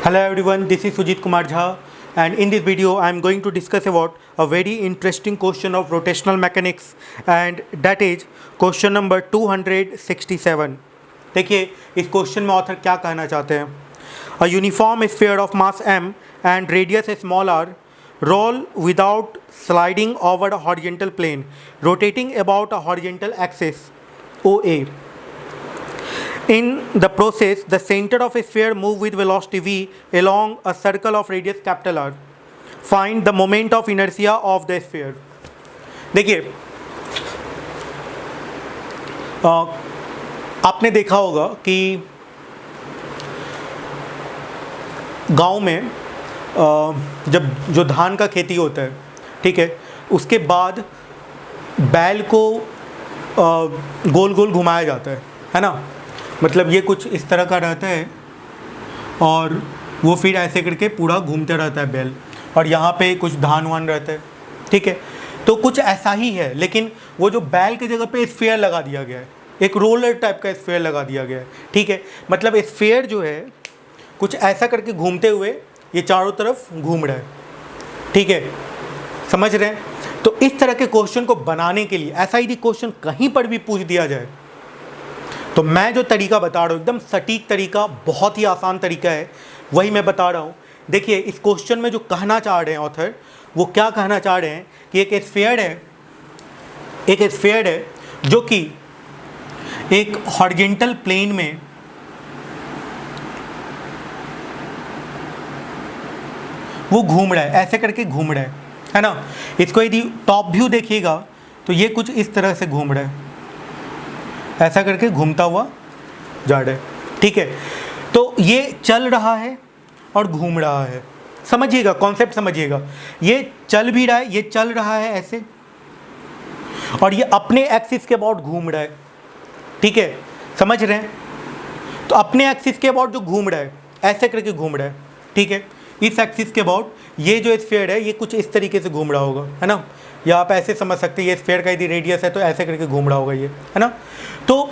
Hello everyone, this is Sujit Kumar Jha, and in this video I am going to discuss about a very interesting question of rotational mechanics, and that is question number 267. देखिए इस question में author क्या कहना चाहते हैं. A uniform sphere of mass m and radius small r roll without sliding over a horizontal plane, rotating about a horizontal axis OA. In the process, the center of a sphere moves with velocity v along a circle of radius capital R. Find the moment of inertia of the sphere. देखिए आपने देखा होगा कि गांव में जब जो धान का खेती होता है, ठीक है, उसके बाद बैल को गोल गोल घुमाया जाता है ना. मतलब ये कुछ इस तरह का रहता है और वो फिर ऐसे करके पूरा घूमते रहता है बैल, और यहाँ पे कुछ धान वान रहता है, ठीक है. तो कुछ ऐसा ही है, लेकिन वो जो बैल की जगह पे स्फीयर लगा दिया गया है, एक रोलर टाइप का स्फीयर लगा दिया गया है, ठीक है. मतलब स्फीयर जो है कुछ ऐसा करके घूमते हुए ये चारों तरफ घूम रहा है, ठीक है, समझ रहे हैं. तो इस तरह के क्वेश्चन को बनाने के लिए, ऐसा यदि क्वेश्चन कहीं पर भी पूछ दिया जाए, तो मैं जो तरीका बता रहा हूँ एकदम सटीक तरीका, बहुत ही आसान तरीका है, वही मैं बता रहा हूँ. देखिए इस क्वेश्चन में जो कहना चाह रहे हैं ऑथर, वो क्या कहना चाह रहे हैं कि एक स्फीयर है जो कि एक हॉरिजॉन्टल प्लेन में वो घूम रहा है, ऐसे करके घूम रहा है ना. इसको यदि टॉप व्यू देखिएगा तो ये कुछ इस तरह से घूम रहा है, ऐसा करके घूमता हुआ जा रहा है, ठीक है. तो ये चल रहा है और घूम रहा है, समझिएगा, कॉन्सेप्ट समझिएगा. ये चल भी रहा है, ये चल रहा है ऐसे, और ये अपने एक्सिस के अबाउट घूम रहा है, ठीक है, समझ रहे हैं. तो अपने एक्सिस के अबाउट जो घूम रहा है, ऐसे करके घूम रहा है, ठीक है. इस एक्सिस के अबाउट ये जो स्फीयर है ये कुछ इस तरीके से घूम रहा होगा, है ना. या आप ऐसे समझ सकते हैं, ये स्फीयर का यदि रेडियस है तो ऐसे करके घूम रहा होगा ये, है ना. तो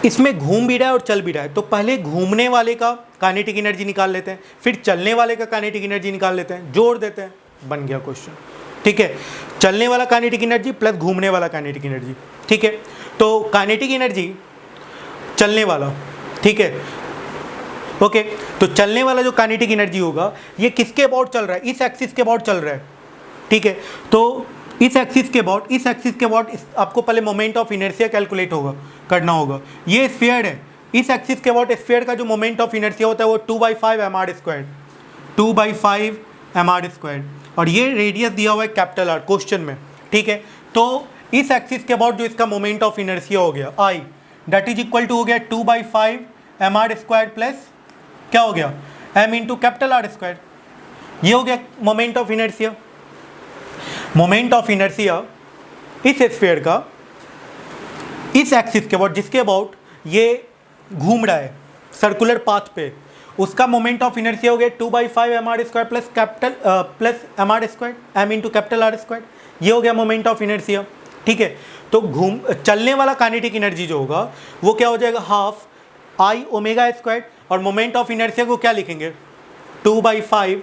इसमें घूम भी रहा है और चल भी रहा है. तो पहले घूमने वाले का काइनेटिक एनर्जी निकाल लेते हैं, फिर चलने वाले का काइनेटिक एनर्जी निकाल लेते हैं, जोड़ देते हैं, बन गया क्वेश्चन, ठीक है. चलने वाला काइनेटिक एनर्जी प्लस घूमने वाला काइनेटिक एनर्जी, ठीक है. तो काइनेटिक एनर्जी चलने वाला, ठीक है, ओके. तो चलने वाला जो काइनेटिक एनर्जी होगा ये किसके अबाउट चल रहा है, इस एक्सिस के अबाउट चल रहा है, ठीक है. तो इस एक्सिस के अबाउट आपको पहले मोमेंट ऑफ इनर्शिया कैलकुलेट करना होगा. ये स्फीयर है, इस एक्सिस के अबाउट स्फीयर का जो मोमेंट ऑफ इनर्शिया होता है वो 2/5 mr स्क्वायर, और ये रेडियस दिया हुआ है कैपिटल आर क्वेश्चन में, ठीक है. तो इस एक्सिस के अबाउट जो इसका मोमेंट ऑफ इनर्शिया हो गया I, that is equal to हो गया 2/5 mr स्क्वायर प्लस क्या हो गया m into capital R square. ये हो गया moment of inertia. Moment of inertia इस स्फीयर का इस एक्सिस के अबाउट, जिसके अबाउट ये घूम रहा है सर्कुलर पाथ पे, उसका मोमेंट ऑफ इनर्शिया हो गया 2/5 mr square plus mr square, m into capital R square. ये हो गया मोमेंट ऑफ इनर्शिया, ठीक है. तो चलने वाला काइनेटिक एनर्जी जो होगा वो क्या हो जाएगा, हाफ I ओमेगा स्क्वायर, और मोमेंट ऑफ इनर्शिया को क्या लिखेंगे 2/5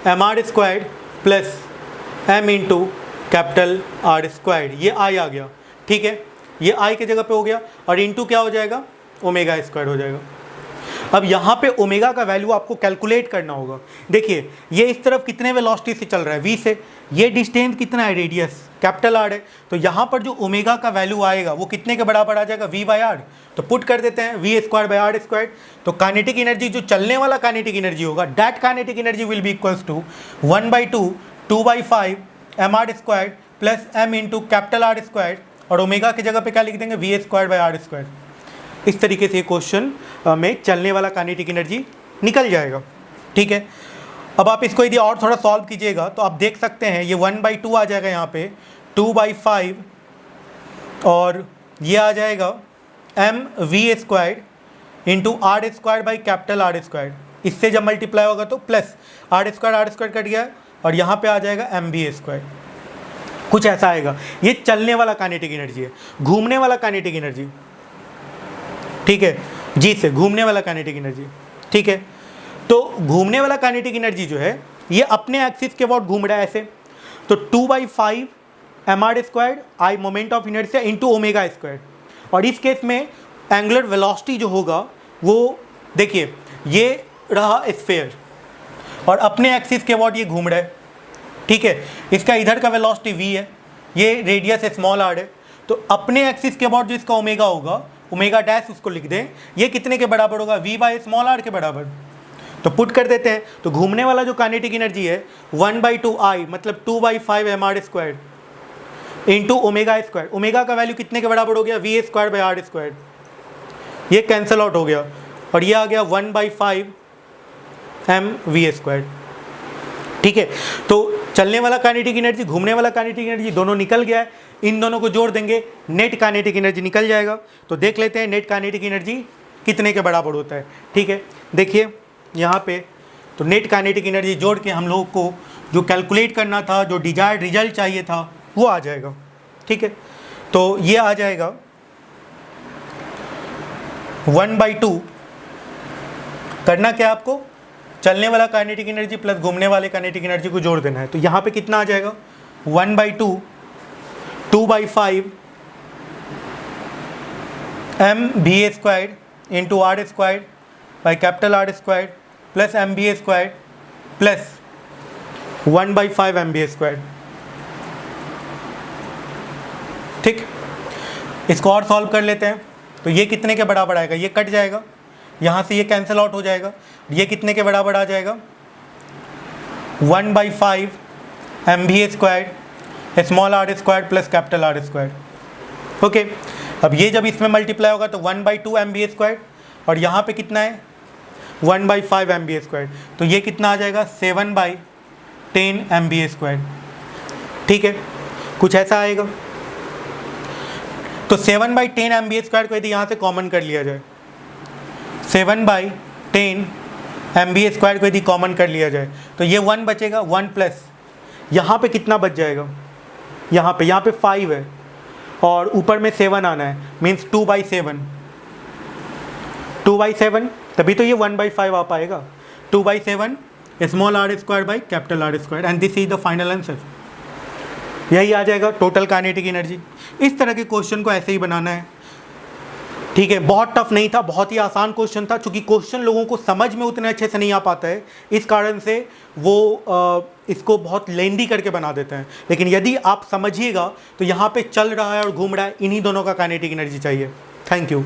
mr square plus m into capital R square. ये I आ गया, ठीक है, ये I के जगह पे हो गया, और इंटू क्या हो जाएगा ओमेगा स्क्वायर हो जाएगा. अब यहाँ पे ओमेगा का वैल्यू आपको कैलकुलेट करना होगा. देखिए ये इस तरफ कितने वेलोसिटी से चल रहा है, v से, ये डिस्टेंस कितना है, रेडियस कैपिटल आर है. तो यहाँ पर जो ओमेगा का वैल्यू आएगा वो कितने के बराबर आ जाएगा, v/r. तो पुट कर देते हैं v²/r². तो काइनेटिक एनर्जी जो चलने वाला काइनेटिक एनर्जी होगा, that kinetic energy will be equals to 1/2 2/5 mr square plus m into capital R square, और ओमेगा की जगह पे क्या लिख देंगे v²/r². इस तरीके से क्वेश्चन में चलने वाला काइनेटिक एनर्जी निकल जाएगा, ठीक है. अब आप इसको यदि और थोड़ा सॉल्व कीजिएगा तो आप देख सकते हैं ये 1/2 आ जाएगा यहाँ पे 2/5, और ये आ जाएगा mv² into r² by capital R square. इससे जब मल्टीप्लाई होगा तो प्लस r² कट गया, और यहाँ पे आ जाएगा mv². कुछ ऐसा आएगा. ये चलने वाला काइनेटिक एनर्जी है. घूमने वाला काइनेटिक एनर्जी, ठीक है, जी से घूमने वाला काइनेटिक एनर्जी, ठीक है। तो घूमने वाला काइनेटिक एनर्जी जो है ये अपने एक्सिस के अबाउट घूम रहा है ऐसे, तो 2/5 mr² I moment of inertia into ω²। और इस केस में एंगुलर वेलोसिटी जो होगा वो देखिए ये रहा स्फीयर और अपने एक्सिस के अबाउट ये घूम रहा है, ठीक है। इसका इधर का वेलोसिटी v है, ये रेडियस स्मॉल r है, तो अपने एक्सिस के अबाउट जो इसका ओमेगा होगा, ओमेगा डैश उसको लिख दें, ये कितने के बराबर होगा, v/r के बराबर। तो पुट कर देते हैं, तो घूमने वाला जो काइनेटिक एनर्जी है 1/2I मतलब 2/5 mr² इंटू ω²। ओमेगा का वैल्यू कितने के बराबर हो गया, v²/r²। ये कैंसिल आउट हो गया और ये आ गया 1/5 mv²। ठीक है, तो चलने वाला काइनेटिक एनर्जी, घूमने वाला काइनेटिक एनर्जी दोनों निकल गया है, इन दोनों को जोड़ देंगे, नेट काइनेटिक एनर्जी निकल जाएगा। तो देख लेते हैं नेट काइनेटिक एनर्जी कितने के बराबर होता है। ठीक है, देखिए यहाँ पे तो नेट काइनेटिक एनर्जी जोड़ के हम लोगों को जो कैलकुलेट करना था, जो डिजायर्ड रिजल्ट चाहिए था वो आ जाएगा। ठीक है, तो ये आ जाएगा 1/2। करना क्या आपको, चलने वाला काइनेटिक एनर्जी प्लस घूमने वाले काइनेटिक एनर्जी को जोड़ देना है। तो यहाँ पे कितना आ जाएगा 1/2 2/5 mv² into r² by capital R² plus mv² plus 1/5 mv²। ठीक, इसको और सॉल्व कर लेते हैं। तो ये कितने के बराबर आएगा, ये कट जाएगा, यहाँ से ये कैंसिल आउट हो जाएगा, ये कितने के बराबर आ जाएगा 1/5 mv² small r² plus capital R²। Okay, अब ये जब इसमें मल्टीप्लाई होगा तो 1/2 mv² और यहाँ पे कितना है 1/5 mv², तो ये कितना आ जाएगा 7/10 mv²। ठीक है, कुछ ऐसा आएगा। तो 7/10 mv² को यदि यहाँ से कॉमन कर लिया जाए, 7/10 mv² को यदि कॉमन कर लिया जाए तो ये 1 बचेगा, 1 प्लस यहाँ पे कितना बच जाएगा, यहाँ पे 5 है और ऊपर में 7 आना है, मीन्स 2/7 तभी तो ये 1/5 आ पाएगा। 2/7 small r² by capital R², and this is the final answer. यही आ जाएगा टोटल काइनेटिक एनर्जी। इस तरह के क्वेश्चन को ऐसे ही बनाना है। ठीक है, बहुत टफ नहीं था, बहुत ही आसान क्वेश्चन था। चूँकि क्वेश्चन लोगों को समझ में उतने अच्छे से नहीं आ पाता है, इस कारण से वो इसको बहुत लेंदी करके बना देते हैं। लेकिन यदि आप समझिएगा तो यहाँ पे चल रहा है और घूम रहा है, इन्हीं दोनों का काइनेटिक एनर्जी चाहिए। Thank you.